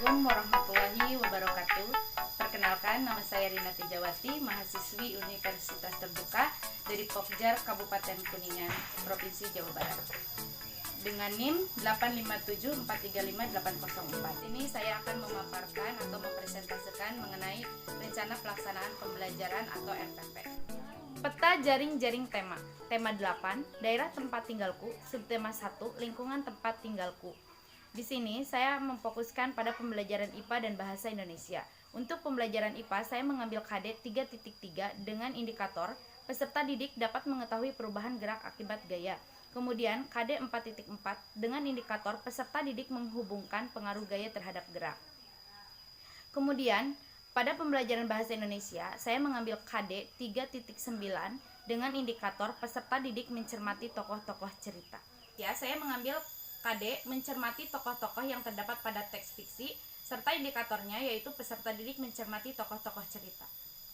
Assalamualaikum warahmatullahi wabarakatuh. Perkenalkan, nama saya Rina Tijawati, mahasiswi Universitas Terbuka dari Pokjar Kabupaten Kuningan, Provinsi Jawa Barat. Dengan NIM 857435804. Ini saya akan memaparkan atau mempresentasikan mengenai rencana pelaksanaan pembelajaran atau RPP. Peta jaring-jaring tema. Tema 8, daerah tempat tinggalku. Subtema 1, lingkungan tempat tinggalku. Di sini saya memfokuskan pada pembelajaran IPA dan Bahasa Indonesia. Untuk pembelajaran IPA, saya mengambil KD 3.3 dengan indikator peserta didik dapat mengetahui perubahan gerak akibat gaya. Kemudian KD 4.4 dengan indikator peserta didik menghubungkan pengaruh gaya terhadap gerak. Kemudian pada pembelajaran Bahasa Indonesia, saya mengambil KD 3.9 dengan indikator peserta didik mencermati tokoh-tokoh cerita. Ya, saya mengambil KD mencermati tokoh-tokoh yang terdapat pada teks fiksi serta indikatornya yaitu peserta didik mencermati tokoh-tokoh cerita.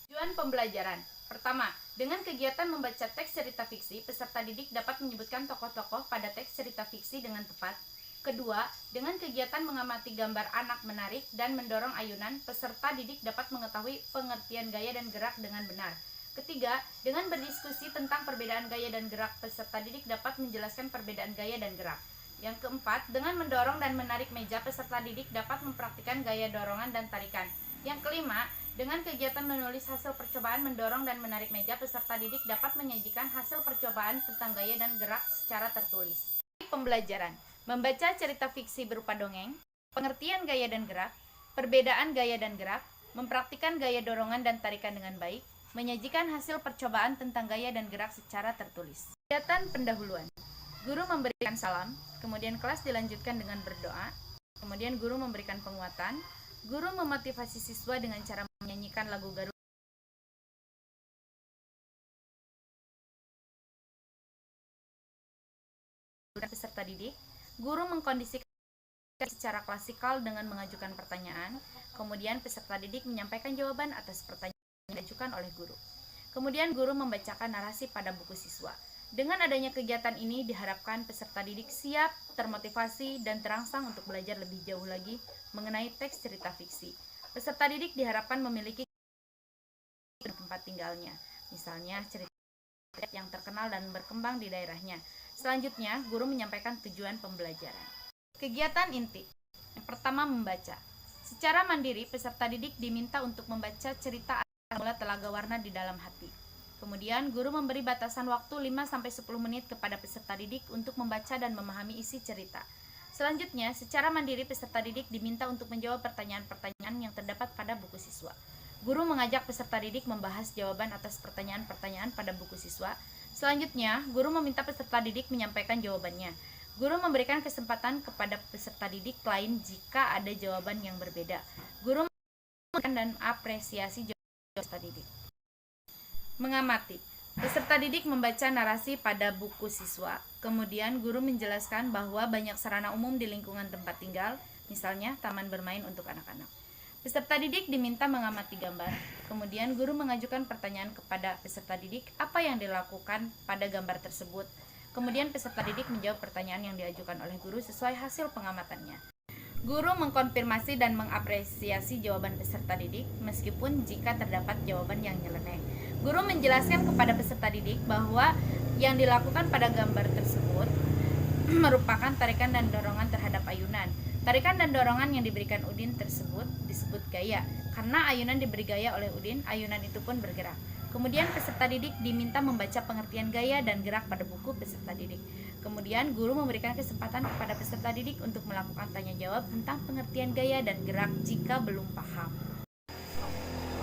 Tujuan pembelajaran. Pertama, dengan kegiatan membaca teks cerita fiksi, peserta didik dapat menyebutkan tokoh-tokoh pada teks cerita fiksi dengan tepat. Kedua, dengan kegiatan mengamati gambar anak menarik dan mendorong ayunan, peserta didik dapat mengetahui pengertian gaya dan gerak dengan benar. Ketiga, dengan berdiskusi tentang perbedaan gaya dan gerak, peserta didik dapat menjelaskan perbedaan gaya dan gerak. Yang keempat, dengan mendorong dan menarik meja, peserta didik dapat mempraktikkan gaya dorongan dan tarikan. Yang kelima, dengan kegiatan menulis hasil percobaan mendorong dan menarik meja, peserta didik dapat menyajikan hasil percobaan tentang gaya dan gerak secara tertulis. Pembelajaran. Membaca cerita fiksi berupa dongeng, pengertian gaya dan gerak, perbedaan gaya dan gerak, mempraktikkan gaya dorongan dan tarikan dengan baik, menyajikan hasil percobaan tentang gaya dan gerak secara tertulis. Kegiatan pendahuluan. Guru memberikan salam, kemudian kelas dilanjutkan dengan berdoa, kemudian guru memberikan penguatan, guru memotivasi siswa dengan cara menyanyikan lagu Garuda peserta didik, guru mengkondisikan secara klasikal dengan mengajukan pertanyaan, kemudian peserta didik menyampaikan jawaban atas pertanyaan yang diajukan oleh guru. Kemudian guru membacakan narasi pada buku siswa. Dengan adanya kegiatan ini diharapkan peserta didik siap, termotivasi, dan terangsang untuk belajar lebih jauh lagi mengenai teks cerita fiksi. Peserta didik diharapkan memiliki tempat tinggalnya, misalnya cerita yang terkenal dan berkembang di daerahnya. Selanjutnya, guru menyampaikan tujuan pembelajaran. Kegiatan inti. Yang pertama, membaca. Secara mandiri, peserta didik diminta untuk membaca cerita Mula Telaga Warna di Dalam Hati. Kemudian, guru memberi batasan waktu 5-10 menit kepada peserta didik untuk membaca dan memahami isi cerita. Selanjutnya, secara mandiri peserta didik diminta untuk menjawab pertanyaan-pertanyaan yang terdapat pada buku siswa. Guru mengajak peserta didik membahas jawaban atas pertanyaan-pertanyaan pada buku siswa. Selanjutnya, guru meminta peserta didik menyampaikan jawabannya. Guru memberikan kesempatan kepada peserta didik lain jika ada jawaban yang berbeda. Guru memberikan dan apresiasi jawaban peserta didik. Mengamati. Peserta didik membaca narasi pada buku siswa. Kemudian guru menjelaskan bahwa banyak sarana umum di lingkungan tempat tinggal, misalnya taman bermain untuk anak-anak. Peserta didik diminta mengamati gambar. Kemudian guru mengajukan pertanyaan kepada peserta didik apa yang dilakukan pada gambar tersebut. Kemudian peserta didik menjawab pertanyaan yang diajukan oleh guru sesuai hasil pengamatannya. Guru mengkonfirmasi dan mengapresiasi jawaban peserta didik meskipun jika terdapat jawaban yang nyeleneh. Guru menjelaskan kepada peserta didik bahwa yang dilakukan pada gambar tersebut merupakan tarikan dan dorongan terhadap ayunan. Tarikan dan dorongan yang diberikan Udin tersebut disebut gaya. Karena ayunan diberi gaya oleh Udin, ayunan itu pun bergerak. Kemudian peserta didik diminta membaca pengertian gaya dan gerak pada buku peserta didik. Kemudian guru memberikan kesempatan kepada peserta didik untuk melakukan tanya jawab tentang pengertian gaya dan gerak jika belum paham.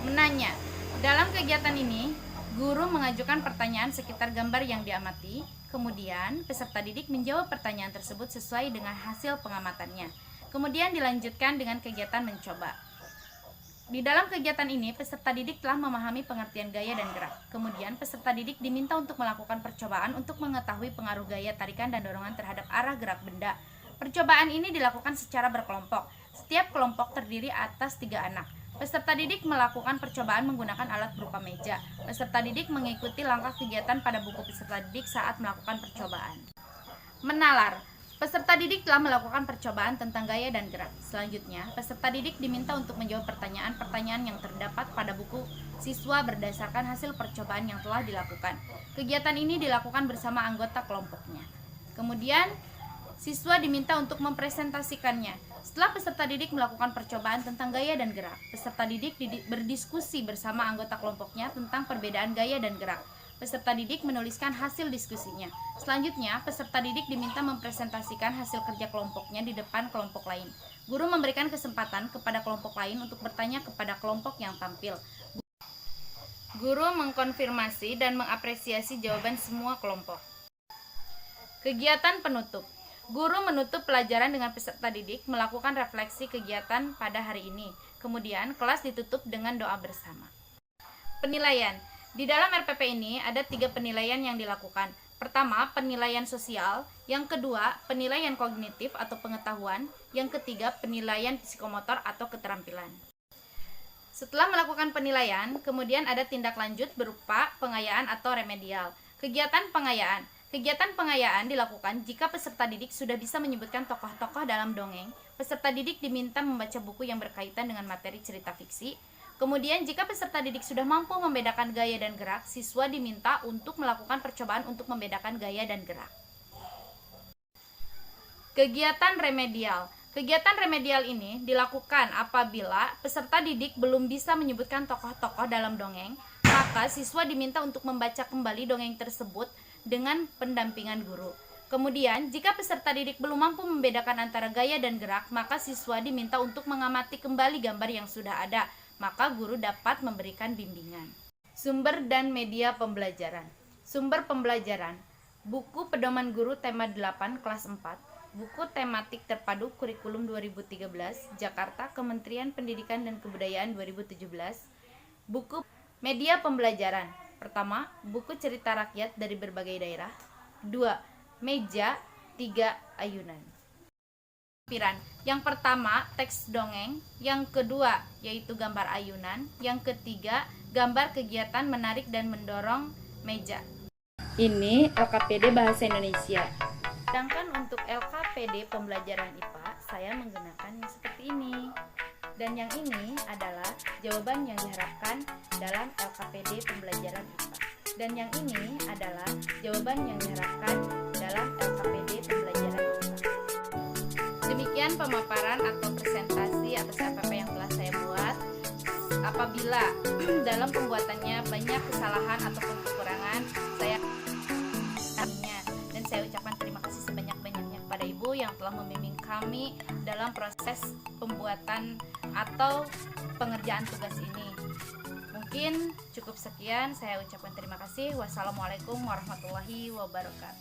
Menanya. Dalam kegiatan ini, guru mengajukan pertanyaan sekitar gambar yang diamati. Kemudian peserta didik menjawab pertanyaan tersebut sesuai dengan hasil pengamatannya. Kemudian dilanjutkan dengan kegiatan mencoba. Di dalam kegiatan ini, peserta didik telah memahami pengertian gaya dan gerak. Kemudian, peserta didik diminta untuk melakukan percobaan untuk mengetahui pengaruh gaya, tarikan, dan dorongan terhadap arah gerak benda. Percobaan ini dilakukan secara berkelompok. Setiap kelompok terdiri atas 3 anak. Peserta didik melakukan percobaan menggunakan alat berupa meja. Peserta didik mengikuti langkah kegiatan pada buku peserta didik saat melakukan percobaan. Menalar. Peserta didik telah melakukan percobaan tentang gaya dan gerak. Selanjutnya, peserta didik diminta untuk menjawab pertanyaan-pertanyaan yang terdapat pada buku siswa berdasarkan hasil percobaan yang telah dilakukan. Kegiatan ini dilakukan bersama anggota kelompoknya. Kemudian, siswa diminta untuk mempresentasikannya. Setelah peserta didik melakukan percobaan tentang gaya dan gerak, peserta didik berdiskusi bersama anggota kelompoknya tentang perbedaan gaya dan gerak. Peserta didik menuliskan hasil diskusinya. Selanjutnya, peserta didik diminta mempresentasikan hasil kerja kelompoknya di depan kelompok lain. Guru memberikan kesempatan kepada kelompok lain untuk bertanya kepada kelompok yang tampil. Guru mengkonfirmasi dan mengapresiasi jawaban semua kelompok. Kegiatan penutup. Guru menutup pelajaran dengan peserta didik melakukan refleksi kegiatan pada hari ini. Kemudian, kelas ditutup dengan doa bersama. Penilaian. Di dalam RPP ini ada 3 penilaian yang dilakukan. Pertama, penilaian sosial. Yang kedua, penilaian kognitif atau pengetahuan. Yang ketiga, penilaian psikomotor atau keterampilan. Setelah melakukan penilaian, kemudian ada tindak lanjut berupa pengayaan atau remedial. Kegiatan pengayaan. Kegiatan pengayaan dilakukan jika peserta didik sudah bisa menyebutkan tokoh-tokoh dalam dongeng. Peserta didik diminta membaca buku yang berkaitan dengan materi cerita fiksi. Kemudian, jika peserta didik sudah mampu membedakan gaya dan gerak, siswa diminta untuk melakukan percobaan untuk membedakan gaya dan gerak. Kegiatan remedial. Kegiatan remedial ini dilakukan apabila peserta didik belum bisa menyebutkan tokoh-tokoh dalam dongeng, maka siswa diminta untuk membaca kembali dongeng tersebut dengan pendampingan guru. Kemudian, jika peserta didik belum mampu membedakan antara gaya dan gerak, maka siswa diminta untuk mengamati kembali gambar yang sudah ada. Maka guru dapat memberikan bimbingan. Sumber dan media pembelajaran. Sumber pembelajaran. Buku Pedoman Guru Tema 8 Kelas 4. Buku Tematik Terpadu Kurikulum 2013 Jakarta Kementerian Pendidikan dan Kebudayaan 2017. Buku media pembelajaran. Pertama, buku cerita rakyat dari berbagai daerah. 2. Meja. 3. Ayunan. Yang pertama, teks dongeng. Yang kedua, yaitu gambar ayunan. Yang ketiga, gambar kegiatan menarik dan mendorong meja. Ini LKPD Bahasa Indonesia. Sedangkan untuk LKPD Pembelajaran IPA, saya menggunakan yang seperti ini. Dan yang ini adalah jawaban yang diharapkan dalam LKPD Pembelajaran IPA. Dan yang ini adalah jawaban yang diharapkan dalam LKPD Pembelajaran IPA. Demikian pemaparan atau presentasi atas RPP yang telah saya buat. Apabila dalam pembuatannya banyak kesalahan ataupun kekurangan, dan saya ucapkan terima kasih sebanyak-banyaknya kepada Ibu yang telah membimbing kami dalam proses pembuatan atau pengerjaan tugas ini. Mungkin cukup sekian, saya ucapkan terima kasih. Wassalamualaikum warahmatullahi wabarakatuh.